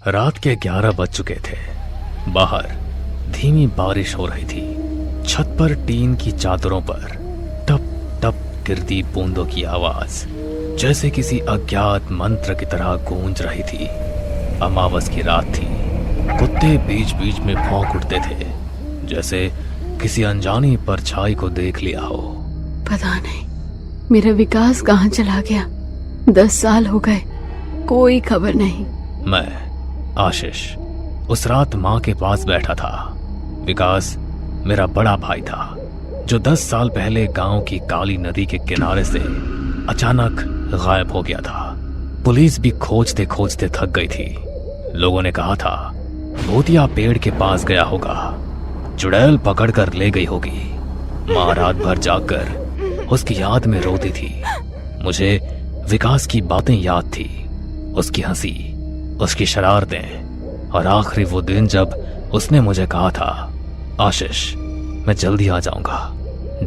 रात के 11 बज चुके थे। बाहर धीमी बारिश हो रही थी। छत पर टीन की चादरों पर टप टप गिरती बूंदों की आवाज जैसे किसी अज्ञात मंत्र की तरह गूंज रही थी। अमावस की रात थी। कुत्ते बीच बीच में भौंक उठते थे, जैसे किसी अनजानी परछाई को देख लिया हो। पता नहीं मेरा विकास कहाँ चला गया। 10 साल हो गए, कोई खबर नहीं। मैं आशीष उस रात माँ के पास बैठा था। विकास मेरा बड़ा भाई था, जो 10 साल पहले गांव की काली नदी के किनारे से अचानक गायब हो गया था। पुलिस भी खोजते खोजते थक गई थी। लोगों ने कहा था भूतिया पेड़ के पास गया होगा, चुड़ैल पकड़कर ले गई होगी। माँ रात भर जागकर उसकी याद में रोती थी। मुझे विकास की बातें याद थी, उसकी हंसी, उसकी शरारतें, और आखिरी वो दिन जब उसने मुझे कहा था, आशीष मैं जल्दी आ जाऊंगा,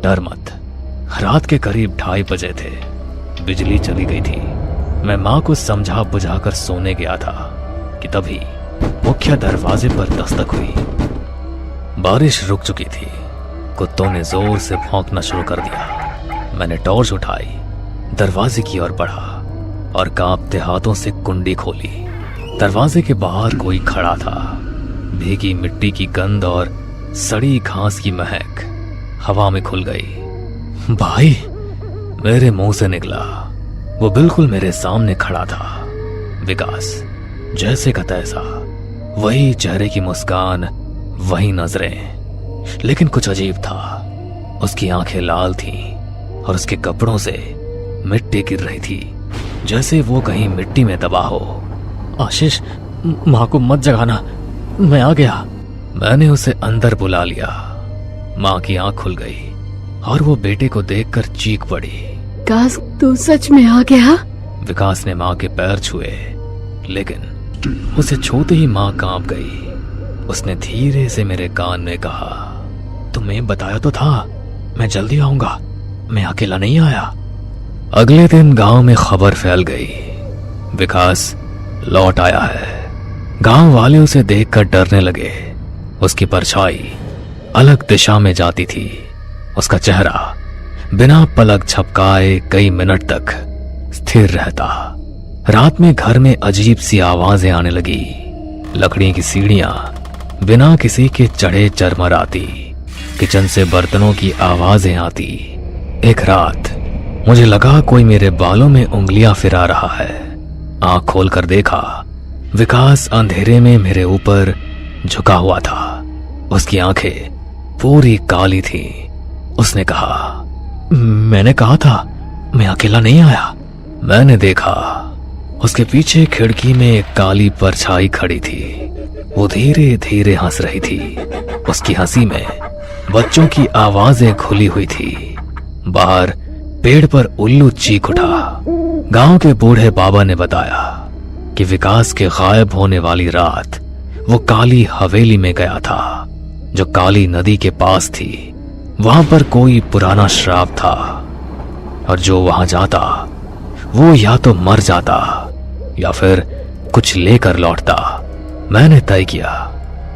डर मत। रात के करीब 2:30 बजे थे। बिजली चली गई थी। मैं माँ को समझा बुझाकर सोने गया था कि तभी मुख्य दरवाजे पर दस्तक हुई। बारिश रुक चुकी थी। कुत्तों ने जोर से भौंकना शुरू कर दिया। मैंने टॉर्च उठाई, दरवाजे की ओर बढ़ा और कांपते हाथों से कुंडी खोली। दरवाजे के बाहर कोई खड़ा था। भीगी मिट्टी की गंध और सड़ी घास की महक हवा में खुल गई। भाई, मेरे मुंह से निकला। वो बिल्कुल मेरे सामने खड़ा था। विकास, जैसे का तैसा, वही चेहरे की मुस्कान, वही नजरें, लेकिन कुछ अजीब था। उसकी आंखें लाल थीं और उसके कपड़ों से मिट्टी गिर रही थी, जैसे वो कहीं मिट्टी में दबा हो। आशीष, माँ को मत जगाना, मैं आ गया। मैंने उसे अंदर बुला लिया। माँ की आंख खुल गई और वो बेटे को देखकर चीख पड़ी। विकास, तू सच में आ गया? विकास ने माँ के पैर छुए, लेकिन उसे छूते ही माँ कांप गई। उसने धीरे से मेरे कान में कहा, तुम्हें बताया तो था मैं जल्दी आऊंगा, मैं अकेला नहीं आया। अगले दिन गांव में खबर फैल गई, विकास लौट आया है। गांव वाले उसे देखकर डरने लगे। उसकी परछाई अलग दिशा में जाती थी। उसका चेहरा बिना पलक झपकाए कई मिनट तक स्थिर रहता। रात में घर में अजीब सी आवाजें आने लगी। लकड़ी की सीढ़ियां बिना किसी के चढ़े चरमराती। किचन से बर्तनों की आवाजें आती। एक रात मुझे लगा कोई मेरे बालों में उंगलियां फिरा रहा है। आंख खोलकर देखा, विकास अंधेरे में मेरे ऊपर झुका हुआ था। उसकी आंखें पूरी काली थी। उसने कहा, मैंने कहा था मैं अकेला नहीं आया। मैंने देखा, उसके पीछे खिड़की में एक काली परछाई खड़ी थी। वो धीरे धीरे हंस रही थी। उसकी हंसी में बच्चों की आवाजें खुली हुई थी। बाहर पेड़ पर उल्लू चीख उठा। गांव के बूढ़े बाबा ने बताया कि विकास के गायब होने वाली रात वो काली हवेली में गया था, जो काली नदी के पास थी। वहां पर कोई पुराना श्राप था, और जो वहां जाता वो या तो मर जाता या फिर कुछ लेकर लौटता। मैंने तय किया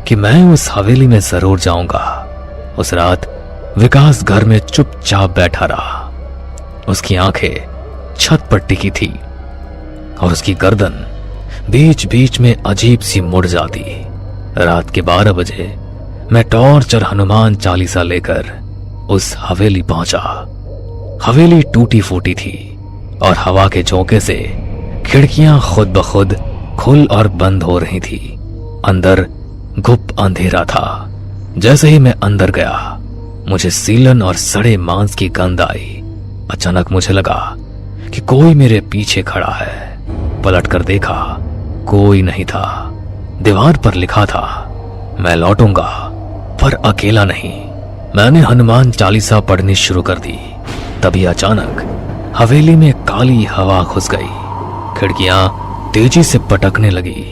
कि मैं उस हवेली में जरूर जाऊंगा। उस रात विकास घर में चुपचाप बैठा रहा। उसकी आंखें छत पर टिकी थी और उसकी गर्दन बीच बीच में अजीब सी मुड़ जाती। रात के 12 बजे मैं टॉर्च और हनुमान चालीसा लेकर उस हवेली पहुंचा। हवेली टूटी फूटी थी और हवा के झोंके से खिड़कियां खुद ब खुद खुल और बंद हो रही थी। अंदर गुप्त अंधेरा था। जैसे ही मैं अंदर गया, मुझे सीलन और सड़े मांस की गंध आई। अचानक मुझे लगा कि कोई मेरे पीछे खड़ा है। पलटकर देखा, कोई नहीं था। दीवार पर लिखा था, मैं लौटूंगा पर अकेला नहीं। मैंने हनुमान चालीसा पढ़नी शुरू कर दी। तभी अचानक हवेली में काली हवा घुस गई। खिड़कियां तेजी से पटकने लगी।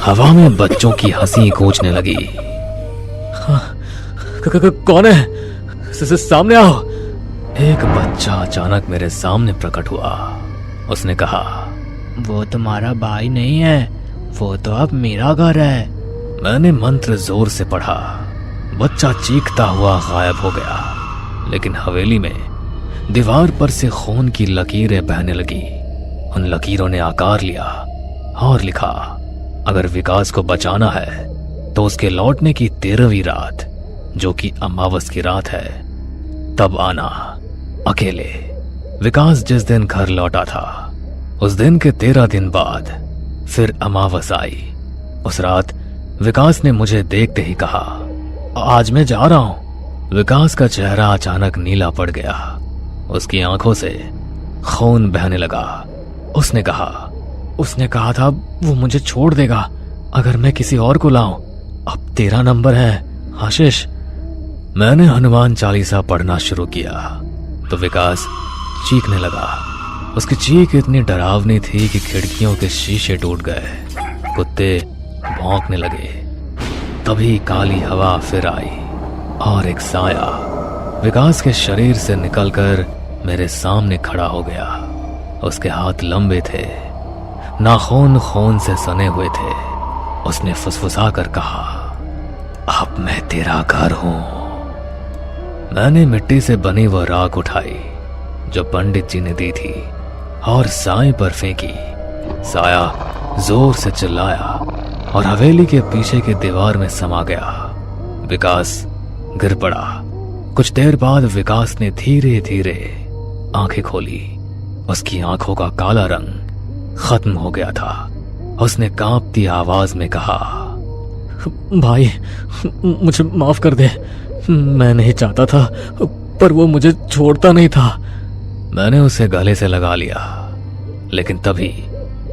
हवा में बच्चों की हंसी गूंजने लगी। कौन है? सामने आओ। एक बच्चा अचानक मेरे सामने प्रकट हुआ। उसने कहा, वो तुम्हारा भाई नहीं है, वो तो अब मेरा घर है। मैंने मंत्र जोर से पढ़ा। बच्चा चीखता हुआ गायब हो गया, लेकिन हवेली में दीवार पर से खून की लकीरें बहने लगी। उन लकीरों ने आकार लिया और लिखा, अगर विकास को बचाना है तो उसके लौटने की 13वीं रात, जो कि अमावस की रात है, तब आना अकेले। विकास जिस दिन घर लौटा था, उस दिन के 13 दिन बाद फिर अमावस आई। उस रात विकास ने मुझे देखते ही कहा, आज मैं जा रहा हूं। विकास का चेहरा अचानक नीला पड़ गया। उसकी आंखों से खून बहने लगा। उसने कहा था वो मुझे छोड़ देगा अगर मैं किसी और को लाऊं। अब तेरा नंबर है आशीष। मैंने हनुमान चालीसा पढ़ना शुरू किया तो विकास चीखने लगा। उसकी चीख इतनी डरावनी थी कि खिड़कियों के शीशे टूट गए। कुत्ते भौंकने लगे। तभी काली हवा फिर आई और एक साया विकास के शरीर से निकलकर मेरे सामने खड़ा हो गया। उसके हाथ लंबे थे, नाखून खून से सने हुए थे। उसने फुसफुसा कर कहा, अब मैं तेरा घर हूं। मैंने मिट्टी से बनी वह राख उठाई जो पंडित जी ने दी थी और साए पर फेंकी। साया जोर से चिल्लाया और हवेली के पीछे की दीवार में समा गया। विकास गिर पड़ा। कुछ देर बाद विकास ने धीरे धीरे आंखें खोली। उसकी आंखों का काला रंग खत्म हो गया था। उसने कांपती आवाज में कहा, भाई मुझे माफ कर दे, मैं नहीं चाहता था, पर वो मुझे छोड़ता नहीं था। मैंने उसे गले से लगा लिया, लेकिन तभी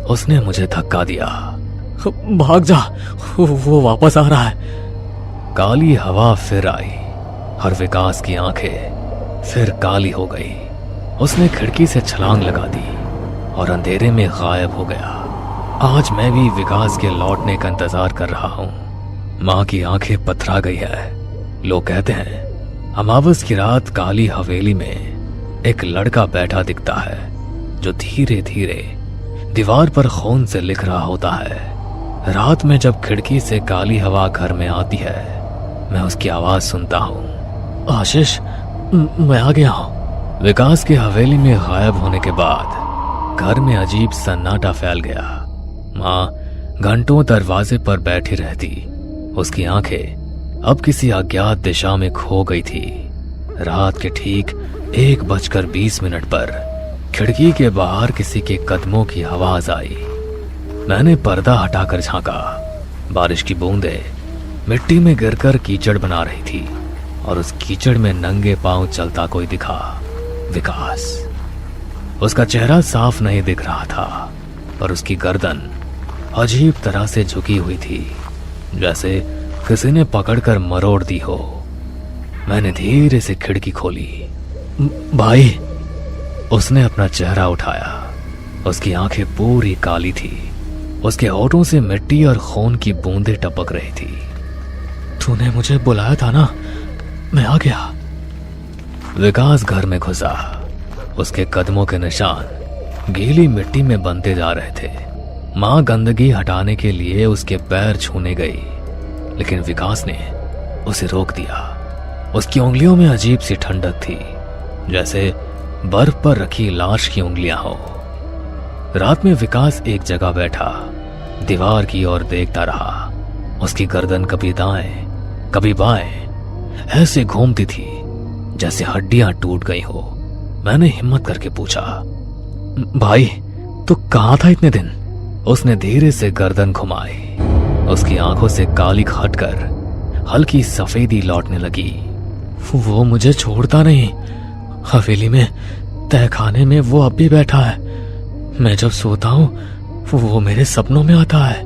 उसने मुझे धक्का दिया। भाग जा, वो वापस आ रहा है। काली हवा फिर आई और विकास की आंखें फिर काली हो गई। उसने खिड़की से छलांग लगा दी और अंधेरे में गायब हो गया। आज मैं भी विकास के लौटने का इंतजार कर रहा हूं। माँ की आंखें पथरा गई है। लोग कहते हैं अमावस की रात काली हवेली में एक लड़का बैठा दिखता है जो धीरे धीरे दीवार पर खून से लिख रहा होता है। रात में जब खिड़की से काली हवा घर में आती है, मैं उसकी आवाज सुनता हूं, आशीष मैं आ गया हूं। विकास की हवेली में गायब होने के बाद घर में अजीब सन्नाटा फैल गया। माँ घंटों दरवाजे पर बैठी रहती। उसकी आंखें अब किसी अज्ञात दिशा में खो गई थी। रात के ठीक 1:20 पर खिड़की के बाहर किसी के कदमों की आवाज आई। मैंने पर्दा हटाकर झांका। बारिश की बूंदें मिट्टी में गिरकर कीचड़ बना रही थी और उस कीचड़ में नंगे पांव चलता कोई दिखा। विकास। उसका चेहरा साफ नहीं दिख रहा था, पर उसकी गर्दन अजीब तरह से झुकी हुई थी, जैसे किसी ने पकड़कर मरोड़ दी हो। मैंने धीरे से खिड़की खोली। भाई। उसने अपना चेहरा उठाया। उसकी आंखें पूरी काली थी। उसके होठों से मिट्टी और खून की बूंदें टपक रही थी। तूने मुझे बुलाया था ना, मैं आ गया। विकास घर में घुसा। उसके कदमों के निशान गीली मिट्टी में बनते जा रहे थे। माँ गंदगी हटाने के लिए उसके पैर छूने गई, लेकिन विकास ने उसे रोक दिया। उसकी उंगलियों में अजीब सी ठंडक थी, जैसे बर्फ पर रखी लाश की उंगलियां हो। रात में विकास एक जगह बैठा दीवार की ओर देखता रहा। उसकी गर्दन कभी दाएं कभी बाएं ऐसे घूमती थी जैसे हड्डियां टूट गई हो। मैंने हिम्मत करके पूछा, भाई तू कहाँ था इतने दिन? उसने धीरे से गर्दन घुमाई। उसकी आंखों से कालिक हटकर हल्की सफेदी लौटने लगी। वो मुझे छोड़ता नहीं। हवेली में तहखाने में वो अब भी बैठा है। मैं जब सोता हूं वो मेरे सपनों में आता है।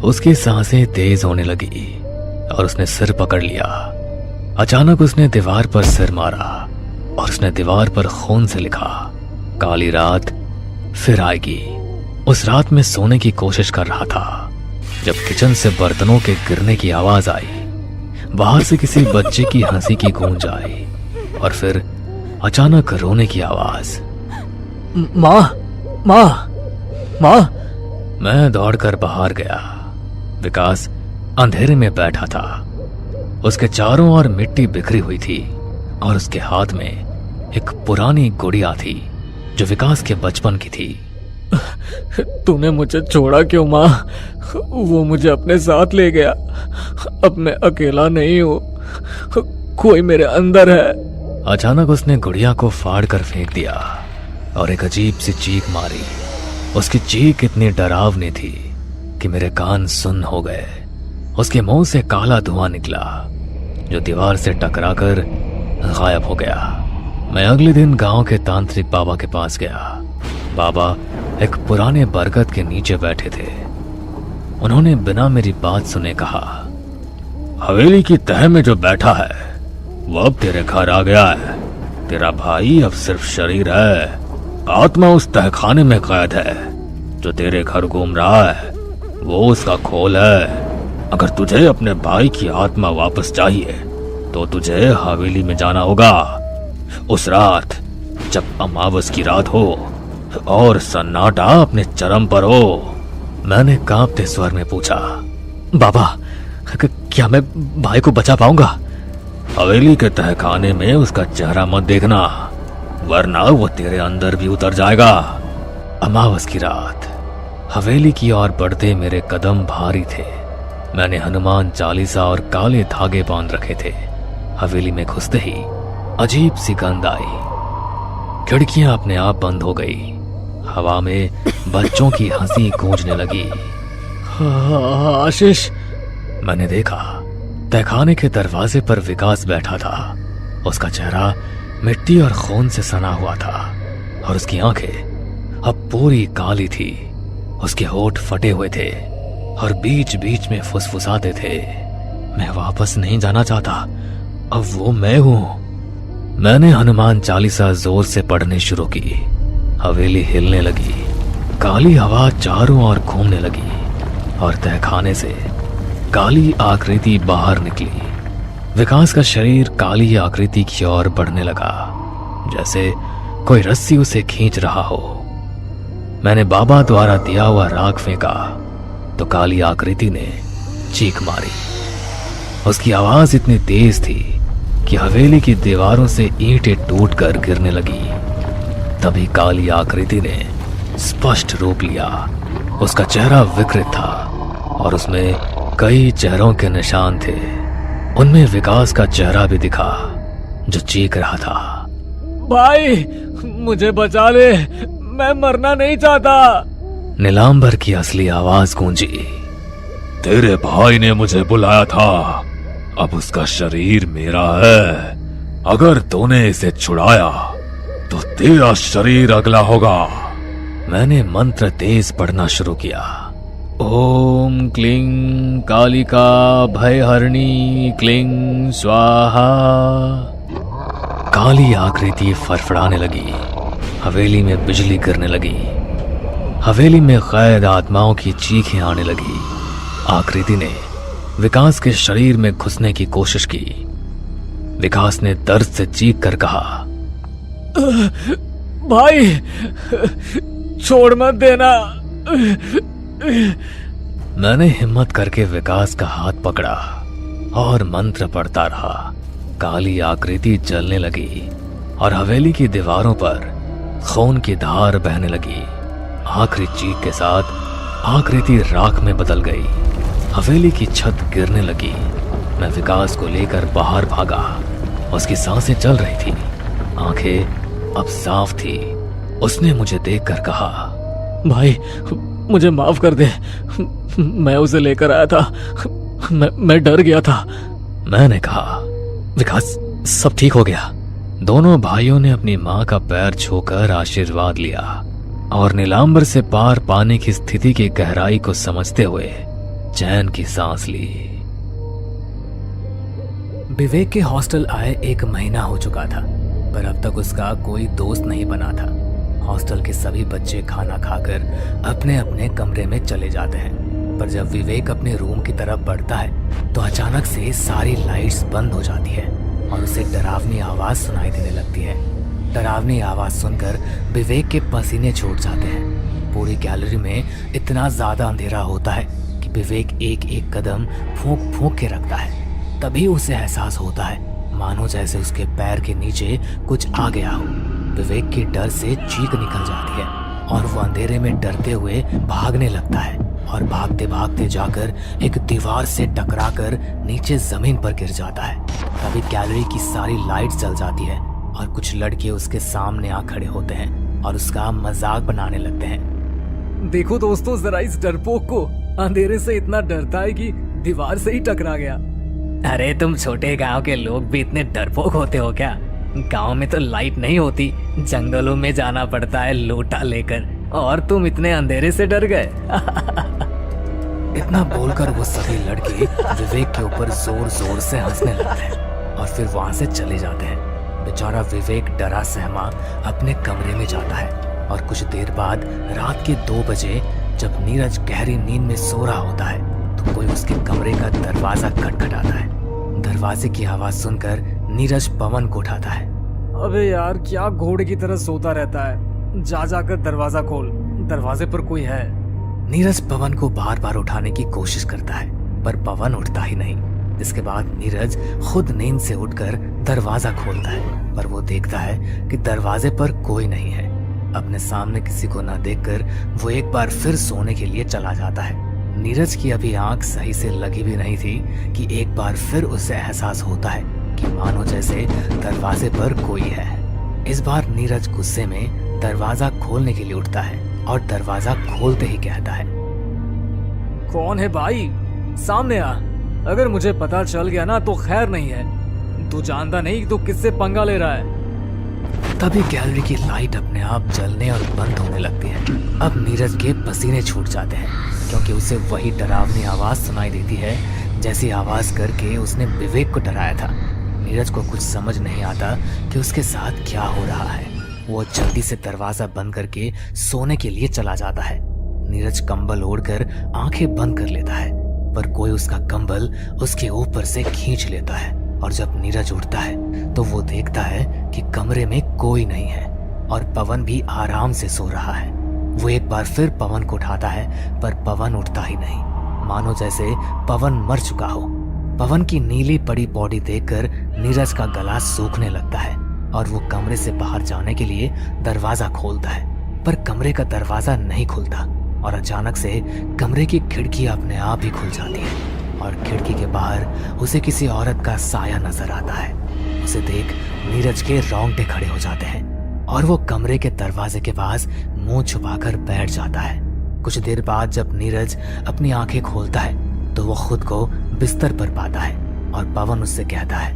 उसकी सांसें तेज होने लगी और उसने सिर पकड़ लिया। अचानक उसने दीवार पर सिर मारा और उसने दीवार पर खून से लिखा, काली रात फिर आएगी। उस रात में सोने की कोशिश कर रहा था जब किचन से बर्तनों के गिरने की आवाज आई। बाहर से किसी बच्चे की हंसी की गूंज आई। और फिर अचानक रोने की आवाज। माँ, माँ, माँ। मैं दौड़कर बाहर गया। विकास अंधेरे में बैठा था। उसके चारों ओर मिट्टी बिखरी हुई थी और उसके हाथ में एक पुरानी गुड़िया थी जो विकास के बचपन की थी। तूने मुझे छोड़ा क्यों माँ? वो मुझे अपने साथ ले गया। अब मैं अकेला नहीं हूँ, कोई मेरे अंदर है। अचानक उसने गुड़िया को फाड़ कर फेंक दिया और एक अजीब सी चीख मारी। उसकी चीख इतनी डरावनी थी कि मेरे कान सुन्न हो गए। उसके मुंह से काला धुआं निकला जो दीवार से टकराकर गायब हो गया। मैं अगले दिन गांव के तांत्रिक बाबा के पास गया। बाबा एक पुराने बरगद के नीचे बैठे थे। उन्होंने बिना मेरी बात सुने कहा, हवेली की तह में जो बैठा है वो अब तेरे घर आ गया है। तेरा भाई अब सिर्फ शरीर है, आत्मा उस तहखाने में कैद है। जो तेरे घर घूम रहा है वो उसका खोल है। अगर तुझे अपने भाई की आत्मा वापस चाहिए तो तुझे हवेली में जाना होगा। उस रात जब अमावस की रात हो और सन्नाटा अपने चरम पर हो। मैंने कांपते स्वर में पूछा, बाबा, क्या मैं भाई को बचा पाऊंगा? हवेली के तहखाने में उसका चेहरा मत देखना, वरना वो तेरे अंदर भी उतर जाएगा। अमावस की रात हवेली की ओर बढ़ते मेरे कदम भारी थे। मैंने हनुमान चालीसा और काले धागे बांध रखे थे। हवेली में घुसते ही अजीब सी गंध आई। खिड़कियां अपने आप बंद हो गई। हवा में बच्चों की हंसी गूंजने लगी। आशीष। मैंने देखा तहखाने के दरवाजे पर विकास बैठा था। उसका चेहरा मिट्टी और खून से सना हुआ था और उसकी आंखें अब पूरी काली थी। उसके होठ फटे हुए थे और बीच बीच में फुसफुसाते थे, मैं वापस नहीं जाना चाहता, अब वो मैं हूं। मैंने हनुमान चालीसा जोर से पढ़नी शुरू की। हवेली हिलने लगी। काली हवा चारों ओर घूमने लगी और तहखाने से काली आकृति बाहर निकली। विकास का शरीर काली आकृति की ओर बढ़ने लगा, जैसे कोई रस्सी उसे खींच रहा हो। मैंने बाबा द्वारा दिया हुआ राख फेंका तो काली आकृति ने चीख मारी। उसकी आवाज इतनी तेज थी कि हवेली की दीवारों से ईंटें टूटकर गिरने लगी। तभी काली आकृति ने स्पष्ट रूप लिया। उसका चेहरा विकृत था और उसमें कई चेहरों के निशान थे। उनमें विकास का चेहरा भी दिखा जो चीख रहा था, भाई मुझे बचा ले, मैं मरना नहीं चाहता। नीलांबर की असली आवाज गूंजी, तेरे भाई ने मुझे बुलाया था, अब उसका शरीर मेरा है। अगर तूने इसे छुड़ाया तो तेरा शरीर अगला होगा। मैंने मंत्र तेज पढ़ना शुरू किया। ओम क्लीं कालिका भयहरिणी क्लीं स्वाहा। काली आकृति फड़फड़ाने लगी। हवेली में बिजली गिरने लगी। हवेली में कैद आत्माओं की चीखें आने लगी। आकृति ने विकास के शरीर में घुसने की कोशिश की। विकास ने दर्द से चीख कर कहा, भाई छोड़ मत देना। मैंने हिम्मत करके विकास का हाथ पकड़ा और मंत्र पढ़ता रहा। काली आकृति जलने लगी और हवेली की दीवारों पर खून की धार बहने लगी। आखिरी चीख के साथ आकृति राख में बदल गई। हवेली की छत गिरने लगी। मैं विकास को लेकर बाहर भागा। उसकी सांसें चल रही थी, आंखें अब साफ थी। उसने मुझे देखकर कहा, भाई मुझे माफ कर दे, मैं उसे लेकर आया था, मैं डर गया था। मैंने कहा, विकास सब ठीक हो गया। दोनों भाइयों ने अपनी मां का पैर छूकर आशीर्वाद लिया और नीलांबर से पार पाने की स्थिति की गहराई को समझते हुए चैन की सांस ली। विवेक के हॉस्टल आए 1 महीना हो चुका था, पर अब तक उसका कोई दोस्त नहीं बना था। हॉस्टल के सभी बच्चे खाना खाकर अपने अपने कमरे में चले जाते हैं, पर जब विवेक अपने रूम की तरफ बढ़ता है तो अचानक से सारी लाइट्स बंद हो जाती है और उसे डरावनी आवाज सुनाई देने लगती है। डरावनी आवाज सुनकर विवेक के पसीने छूट जाते हैं। पूरी गैलरी में इतना ज्यादा अंधेरा होता है कि विवेक एक एक कदम फूंक फूंक के रखता है। तभी उसे एहसास होता है मानो जैसे उसके पैर के नीचे कुछ आ गया हो। विवेक के डर से चीख निकल जाती है और वो अंधेरे में डरते हुए भागने लगता है और भागते भागते जाकर एक दीवार से टकराकर नीचे जमीन पर गिर जाता है। तभी गैलरी की सारी लाइट्स जल जाती है और कुछ लड़के उसके सामने आ खड़े होते हैं और उसका मजाक बनाने लगते हैं। देखो दोस्तों, जरा इस डरपोक को, अंधेरे से इतना डरता है कि दीवार से ही टकरा गया। अरे तुम छोटे गांव के लोग भी इतने डरपोक होते हो क्या? गांव में तो लाइट नहीं होती, जंगलों में जाना पड़ता है लोटा लेकर, और तुम इतने अंधेरे से डर गए। इतना बोलकर वो सभी लड़के विवेक के ऊपर जोर जोर से हंसने लगते हैं और फिर वहां से चले जाते हैं। बेचारा विवेक डरा सहमा अपने कमरे में जाता है और कुछ देर बाद रात के 2 बजे जब नीरज गहरी नींद में सो रहा होता है तो कोई उसके कमरे का दरवाजा खटखटाता है। दरवाजे की आवाज सुनकर नीरज पवन को उठाता है। अबे यार, क्या घोड़े की तरह सोता रहता है, जा जाकर दरवाजा खोल, दरवाजे पर कोई है। नीरज पवन को बार बार उठाने की कोशिश करता है पर पवन उठता ही नहीं। इसके बाद नीरज खुद नींद से उठकर दरवाजा खोलता है पर वो देखता है कि दरवाजे पर कोई नहीं है। अपने सामने किसी को न देखकर वो एक बार फिर सोने के लिए चला जाता है। नीरज की अभी आंख सही से लगी भी नहीं थी कि एक बार फिर उसे एहसास होता है कि मानो जैसे दरवाजे पर कोई है। इस बार नीरज गुस्से में दरवाजा खोलने के लिए उठता है और दरवाजा खोलते ही कहता है, कौन है भाई, सामने आ। अगर मुझे पता चल गया ना तो खैर नहीं है। तू जानता नहीं कि तू किससे पंगा ले रहा है। तभी गैलरी की लाइट अपने आप जलने और बंद होने लगती है। अब नीरज के पसीने छूट जाते हैं क्योंकि उसे वही डरावनी आवाज सुनाई देती है जैसी आवाज करके उसने विवेक को डराया था। नीरज को कुछ समझ नहीं आता कि उसके साथ क्या हो रहा है। वो जल्दी से दरवाजा बंद करके सोने के लिए चला जाता है। नीरज कंबल ओढ़कर आंखें बंद कर लेता है पर कोई उसका कंबल उसके ऊपर से खींच लेता है और जब नीरज उठता है तो वो देखता है कि कमरे में कोई नहीं है और पवन भी आराम से सो रहा है। वो एक बार फिर पवन को उठाता है पर पवन उठता ही नहीं, मानो जैसे पवन मर चुका हो। पवन की नीली पड़ी बॉडी देखकर नीरज का गला सूखने लगता है और वो कमरे से बाहर जाने के लिए दरवाजा खोलता है पर कमरे का दरवाजा नहीं खुलता और अचानक से कमरे की खिड़की अपने आप ही खुल जाती है और खिड़की के बाहर उसे किसी औरत का साया नजर आता है। उसे देख नीरज के रोंगटे खड़े हो जाते हैं और वो कमरे के दरवाजे के पास मुंह छुपाकर बैठ जाता है। कुछ देर बाद जब नीरज अपनी आंखें खोलता है तो वो खुद को बिस्तर पर पाता है और पवन उससे कहता है,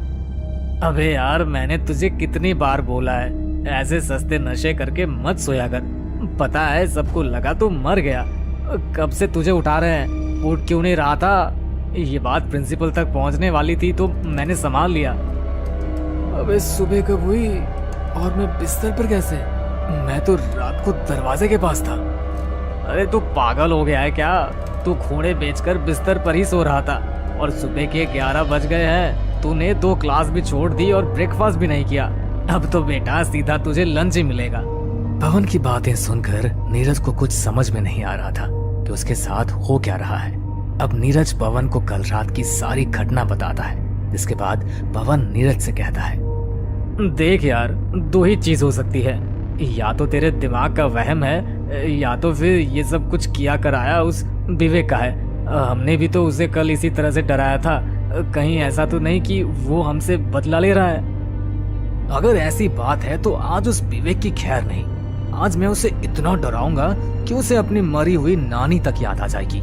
अबे यार, मैंने तुझे कितनी बार बोला है ऐसे सस्ते नशे करके मत सोया कर। पता है सबको लगा तू मर गया। कब से तुझे उठा रहे हैं, उठ क्यों नहीं रहा था? ये बात प्रिंसिपल तक पहुंचने वाली थी तो मैंने संभाल लिया। अबे सुबह कब हुई और मैं बिस्तर पर कैसे? मैं तो रात को दरवाजे के पास था। अरे तू पागल हो गया है क्या? तू घोड़े बेचकर बिस्तर पर ही सो रहा था और सुबह के 11 बज गए हैं। तूने 2 क्लास भी छोड़ दी और ब्रेकफास्ट भी नहीं किया। अब तो बेटा सीधा तुझे लंच ही मिलेगा। पवन की बातें सुनकर नीरज को कुछ समझ में नहीं आ रहा था कि उसके साथ हो क्या रहा है। अब नीरज पवन को कल रात की सारी घटना बताता है। इसके बाद पवन नीरज से कहता है, देख यार, 2 ही चीज हो सकती है, या तो तेरे दिमाग का वहम है या तो फिर ये सब कुछ किया कराया उस विवेक का है। हमने भी तो उसे कल इसी तरह से डराया था। कहीं ऐसा तो नहीं कि वो हमसे बदला ले रहा है? अगर ऐसी बात है तो आज उस विवेक की खैर नहीं। आज मैं उसे इतना डराऊंगा कि उसे अपनी मरी हुई नानी तक याद आ जाएगी।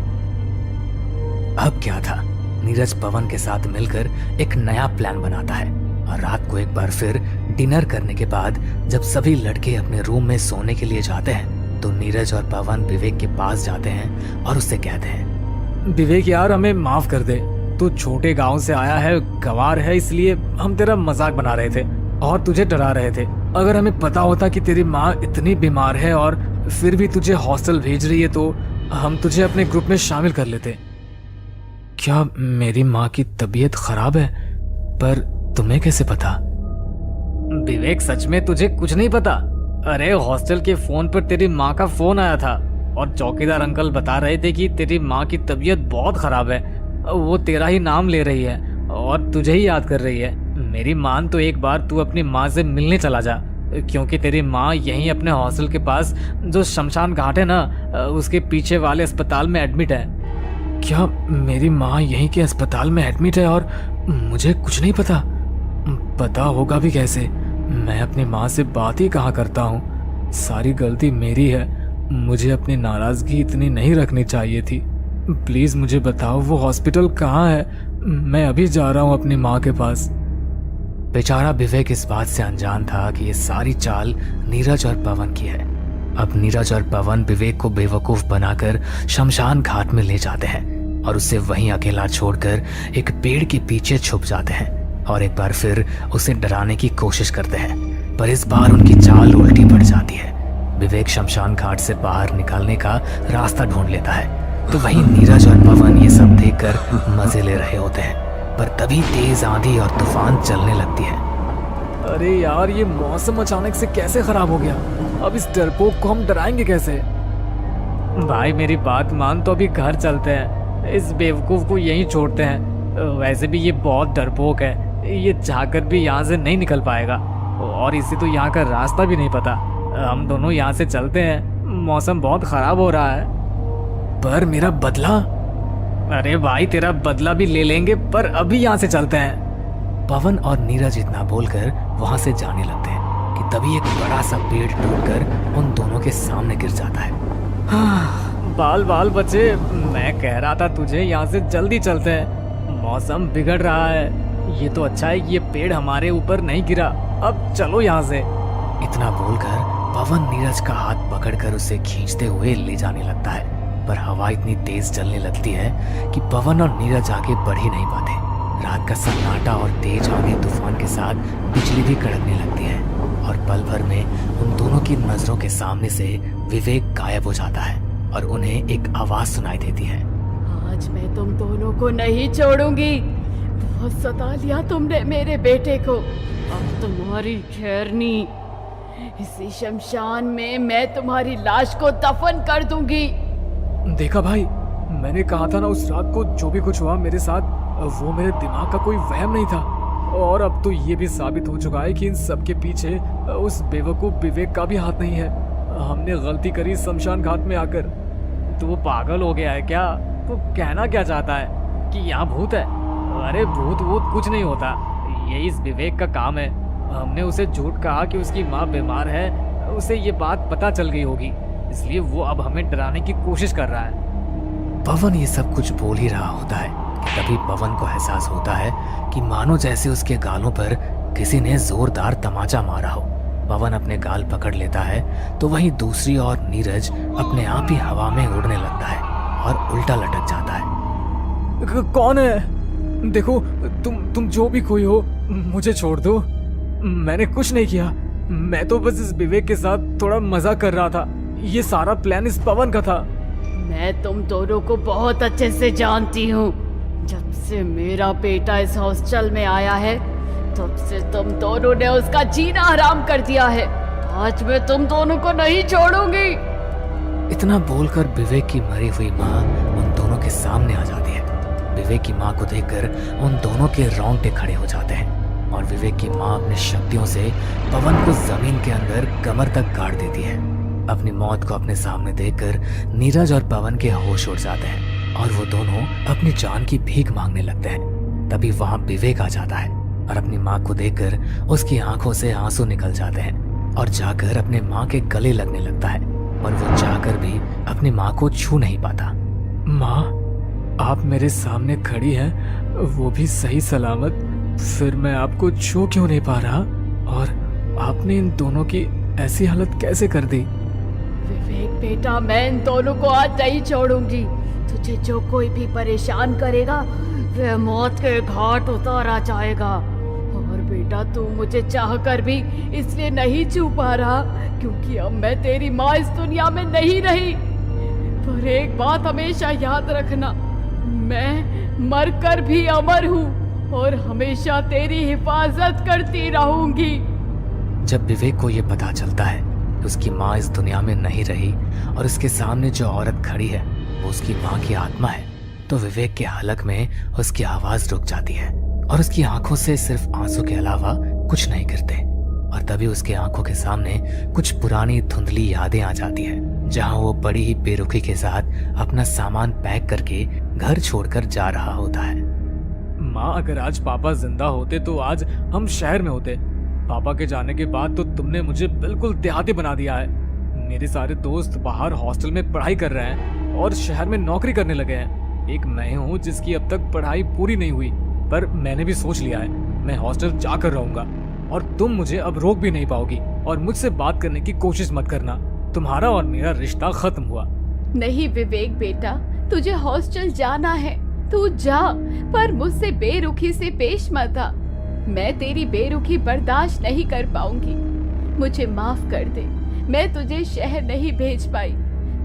अब क्या था, नीरज पवन के साथ मिलकर एक नया प्लान बनाता है और रात को एक बार फिर डिनर करने के बाद जब सभी लड़के अपने रूम में सोने के लिए जाते हैं तो नीरज और पवन विवेक के पास जाते हैं और उससे कहते हैं, विवेक यार, हमें माफ कर दे। तू छोटे गांव से आया है, गंवार है, इसलिए हम तेरा मजाक बना रहे थे और तुझे डरा रहे थे। अगर हमें पता होता कि तेरी माँ इतनी बीमार है और फिर भी तुझे हॉस्टल भेज रही है तो हम तुझे अपने ग्रुप में शामिल कर लेते। क्या मेरी माँ की तबीयत खराब है? पर तुम्हें कैसे पता? विवेक, सच में तुझे कुछ नहीं पता? अरे हॉस्टल के फोन पर तेरी माँ का फोन आया था और चौकीदार अंकल बता रहे थे कि तेरी माँ की तबीयत बहुत खराब है। वो तेरा ही नाम ले रही है और तुझे ही याद कर रही है। मेरी मान तो एक बार तू अपनी माँ से मिलने चला जा, क्योंकि तेरी माँ यहीं अपने हॉस्टल के पास जो शमशान घाट है ना, उसके पीछे वाले अस्पताल में एडमिट है। क्या मेरी माँ यहीं के अस्पताल में एडमिट है और मुझे कुछ नहीं पता? पता होगा भी कैसे? मैं अपनी माँ से बात ही कहाँ करता हूँ। सारी गलती मेरी है। मुझे अपनी नाराजगी इतनी नहीं रखनी चाहिए थी। प्लीज मुझे बताओ वो हॉस्पिटल कहाँ है? मैं अभी जा रहा हूँ अपनी माँ के पास। बेचारा विवेक इस बात से अनजान था कि ये सारी चाल नीरज और पवन की है। अब नीरज और पवन विवेक को बेवकूफ बनाकर शमशान घाट में ले जाते हैं और उसे वहीं अकेला छोड़कर एक पेड़ के पीछे छुप जाते हैं और एक बार फिर उसे डराने की कोशिश करते हैं, पर इस बार उनकी चाल उल्टी पड़ जाती है। विवेक शमशान घाट से बाहर निकलने का रास्ता ढूंढ लेता है, तो वहीं नीरज और पवन ये सब देखकर मजे ले रहे होते हैं, पर तभी तेज आंधी और तूफान चलने लगती है। अरे यार, ये मौसम अचानक से कैसे खराब हो गया? अब इस डरपोक को हम डराएंगे कैसे? भाई मेरी बात मान, तो अभी घर चलते हैं, इस बेवकूफ को यहीं छोड़ते हैं। वैसे भी ये बहुत डरपोक है, ये जाकर भी यहाँ से नहीं निकल पाएगा और इसे तो यहाँ का रास्ता भी नहीं पता। हम दोनों यहाँ से चलते हैं, मौसम बहुत खराब हो रहा है। पर मेरा बदला? अरे भाई, तेरा बदला भी ले लेंगे, पर अभी यहाँ से चलते हैं। पवन और नीरज इतना बोलकर वहां से जाने लगते हैं कि तभी एक बड़ा सा पेड़ टूटकर उन दोनों के सामने गिर जाता है। बाल बाल बचे, मैं कह रहा था तुझे यहाँ से जल्दी चलते हैं, मौसम बिगड़ रहा है। ये तो अच्छा है कि ये पेड़ हमारे ऊपर नहीं गिरा। अब चलो यहाँ से। इतना बोलकर पवन नीरज का हाथ पकड़कर उसे खींचते हुए ले जाने लगता है, पर हवा इतनी तेज चलने लगती है कि पवन और नीरज आगे बढ़ ही नहीं पाते। रात का सन्नाटा और तेज आंधी तूफान के साथ बिजली भी कड़कने लगती है और पल भर में उन दोनों की नजरों के सामने से विवेक गायब हो जाता है और उन्हें एक आवाज सुनाई देती है। आज मैं तुम दोनों को नहीं छोड़ूंगी। बहुत सता लिया तुमने मेरे बेटे को, अब तुम्हारी खैर नहीं। इसी शमशान में मैं तुम्हारी लाश को दफन कर दूंगी। देखा भाई, मैंने कहा था ना, उस रात को जो भी कुछ हुआ मेरे साथ, वो मेरे दिमाग का कोई वहम नहीं था। और अब तो ये भी साबित हो चुका है कि इन सब के पीछे उस बेवकूफ विवेक का भी हाथ नहीं है। हमने गलती करी शमशान घाट में आकर। तो वो पागल हो गया है क्या? तो कहना क्या चाहता है कि यहाँ भूत है? अरे भूत वूत कुछ नहीं होता, ये इस विवेक का काम है। हमने उसे झूठ कहा कि उसकी माँ बीमार है, उसे ये बात पता चल गई होगी, इसलिए वो अब हमें डराने की कोशिश कर रहा है। पवन ये सब कुछ बोल ही रहा होता है कि तभी पवन को एहसास होता है कि मानो जैसे उसके गालों पर किसी ने जोरदार तमाचा मारा हो। पवन अपने गाल पकड़ लेता है, तो वहीं दूसरी ओर नीरज अपने आप ही हवा में उड़ने लगता है और उल्टा लटक जाता है। कौन है? देखो, तुम जो भी कोई हो, मुझे छोड़ दो। मैंने कुछ नहीं किया, मैं तो बस इस विवेक के साथ थोड़ा मजाक कर रहा था। ये सारा प्लान इस पवन का था। मैं तुम दोनों को बहुत अच्छे से जानती हूँ। जब से मेरा बेटा इस हॉस्टल में आया है, तब से तुम दोनों ने उसका जीना हराम कर दिया है। आज मैं तुम दोनों को नहीं छोड़ूंगी। इतना बोलकर विवेक की मरी हुई माँ उन दोनों के सामने आ जाती है। विवेक की माँ को देखकर उन दोनों के रोंगटे खड़े हो जाते हैं और विवेक की माँ अपनी शक्तियों से पवन को जमीन के अंदर कमर तक गाड़ देती है। अपनी मौत को अपने सामने देखकर नीरज और पवन के होश उड़ जाते हैं और वो दोनों अपनी जान की भीख मांगने लगते हैं। तभी वहां विवेक आ जाता है और अपनी माँ को देखकर उसकी आंखों से आंसू निकल जाते हैं और जाकर अपने माँ के गले लगने लगता है, और वो जाकर भी अपनी माँ को छू नहीं पाता। माँ, आप मेरे सामने खड़ी हैं, वो भी सही सलामत, फिर मैं आपको छू क्यों नहीं पा रहा? और आपने इन दोनों की ऐसी हालत कैसे कर दी? विवेक बेटा, मैं इन दोनों को आज नहीं छोड़ूंगी। तुझे जो कोई भी परेशान करेगा वह मौत के घाट उतारा जाएगा। और बेटा, तू मुझे चाह कर भी इसलिए नहीं छू पा रहा क्योंकि अब मैं तेरी माँ इस दुनिया में नहीं रही। पर एक बात हमेशा याद रखना, मैं मरकर भी अमर हूँ और हमेशा तेरी हिफाजत करती रहूंगी। जब विवेक को ये पता चलता है कि उसकी माँ इस दुनिया में नहीं रही और उसके सामने जो औरत खड़ी है वो उसकी माँ की आत्मा है, तो विवेक के हलक में उसकी आवाज रुक जाती है और उसकी आंखों से सिर्फ आंसू के अलावा कुछ नहीं गिरते। और तभी उसके आंखों के सामने कुछ पुरानी धुंधली यादें आ जाती है, जहां वो बड़ी ही बेरुखी के साथ अपना सामान पैक करके घर छोड़कर जा रहा होता है। माँ, अगर आज पापा जिंदा होते तो आज हम शहर में होते। पापा के जाने के बाद तो तुमने मुझे बिल्कुल देहाती बना दिया है। मेरे सारे दोस्त बाहर हॉस्टल में पढ़ाई कर रहे हैं और शहर में नौकरी करने लगे हैं। एक मैं हूँ जिसकी अब तक पढ़ाई पूरी नहीं हुई, पर मैंने भी सोच लिया है मैं हॉस्टल जाकर रहूंगा और तुम मुझे अब रोक भी नहीं पाओगी। और मुझसे बात करने की कोशिश मत करना, तुम्हारा और मेरा रिश्ता खत्म हुआ। नहीं विवेक बेटा, तुझे हॉस्टल जाना है, तू जा, पर मुझसे बेरुखी से पेश मत आ। मैं तेरी बेरुखी बर्दाश्त नहीं कर पाऊंगी। मुझे माफ कर दे, मैं तुझे शहर नहीं भेज पाई,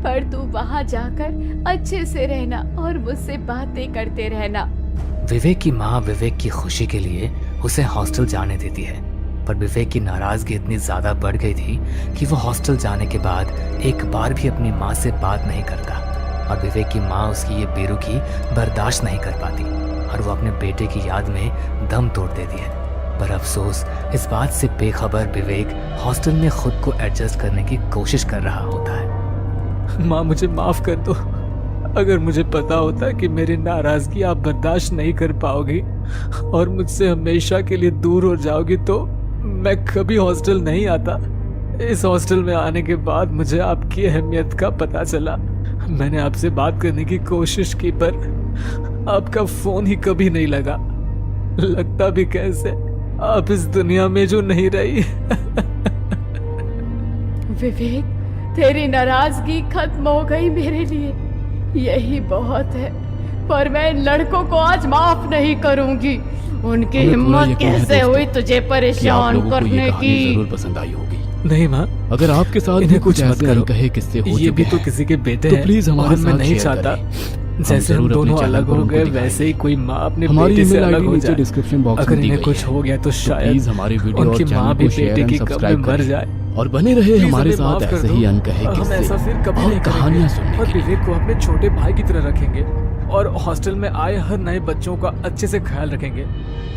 पर तू वहाँ जाकर अच्छे से रहना और मुझसे बातें करते रहना। विवेक की माँ विवेक की खुशी के लिए उसे हॉस्टल जाने देती है, पर विवेक की नाराजगी इतनी ज्यादा बढ़ गई थी कि वो हॉस्टल जाने के बाद एक बार भी अपनी माँ से बात नहीं करता और विवेक की माँ उसकी ये बेरुखी बर्दाश्त नहीं कर पाती और वो अपने बेटे की याद में दम तोड़ देती है। पर अफसोस इस बात से बेखबर विवेक हॉस्टल में खुद को एडजस्ट करने की कोशिश कर रहा होता है। माँ, मुझे माफ कर दो। अगर मुझे पता होता कि मेरी नाराजगी आप बर्दाश्त नहीं कर पाओगी और मुझसे हमेशा के लिए दूर हो जाओगी तो मैं कभी हॉस्टल नहीं आता। इस हॉस्टल में आने के बाद मुझे आपकी अहमियत का पता चला। मैंने आपसे बात करने की कोशिश की पर आपका फोन ही कभी नहीं लगा। लगता भी कैसे आप इस दुनिया में जो नहीं रही। विवेक, तेरी नाराजगी खत्म हो गई मेरे लिए, यही बहुत है। पर मैं इन लड़कों को आज माफ नहीं करूंगी। उनकी हिम्मत कैसे हुई तुझे परेशान करने की। जरूर पसंद आई होगी। नहीं माँ, अगर आपके साथ इन्हें भी कुछ मत ऐसे करो। अनकहे किस्से हो ये भी चुके तो किसी के बेटे तो हैं प्लीज हमारे और मैं साथ नहीं शेयर चाहता करें। जैसे हम जरूर दोनों अपने अलग चैनल पर हो उनको गए दिखाएंगे। वैसे ही कोई माँ अपने हमारी बेटे से email अलग ID हो नीचे जाए। डिस्क्रिप्शन बॉक्स अगर में दी इन्हें गई कुछ है। हो गया तो तो शायद प्लीज हमारी वीडियो उनकी और माँ चैनल भी को शेयर बेटे एंड की कब्र में सब्सक्राइब मर करें जाए। और बने रहे प्लीज हमारे हमें साथ माफ कर ऐसे दो। ही अनकहे हम किस्से ऐसा फिर कभी और नहीं कहानियां करेंगे सुनने और के लिए। विवेक को अपने छोटे भाई की तरह रखेंगे और हॉस्टल में आए हर नए बच्चों का अच्छे से ख्याल रखेंगे।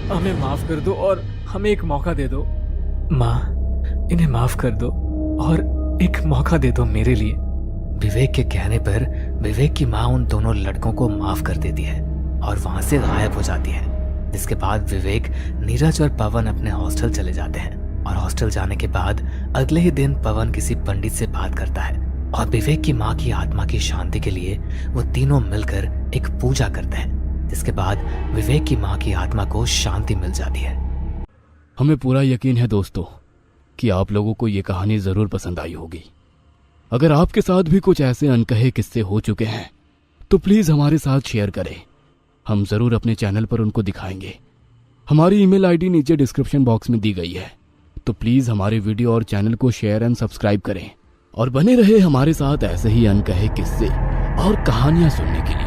हमें माफ कर दो और हमें एक मौका दे दो। माँ, इन्हें माफ कर दो और एक मौका दे दो मेरे लिए। विवेक के कहने पर विवेक की माँ उन दोनों लड़कों को माफ कर देती है और वहां से गायब हो जाती है। जिसके बाद विवेक, नीरज और पवन अपने हॉस्टल चले जाते हैं और हॉस्टल जाने के बाद अगले ही दिन पवन किसी पंडित से बात करता है और विवेक की माँ की आत्मा की शांति के लिए वो तीनों मिलकर एक पूजा करते हैं। जिसके बाद विवेक की माँ की आत्मा को शांति मिल जाती है। हमें पूरा यकीन है दोस्तों कि आप लोगों को ये कहानी जरूर पसंद आई होगी। अगर आपके साथ भी कुछ ऐसे अनकहे किस्से हो चुके हैं तो प्लीज हमारे साथ शेयर करें। हम जरूर अपने चैनल पर उनको दिखाएंगे। हमारी ईमेल आईडी नीचे डिस्क्रिप्शन बॉक्स में दी गई है, तो प्लीज हमारे वीडियो और चैनल को शेयर एंड सब्सक्राइब करें और बने रहे हमारे साथ ऐसे ही अनकहे किस्से और कहानियां सुनने के लिए।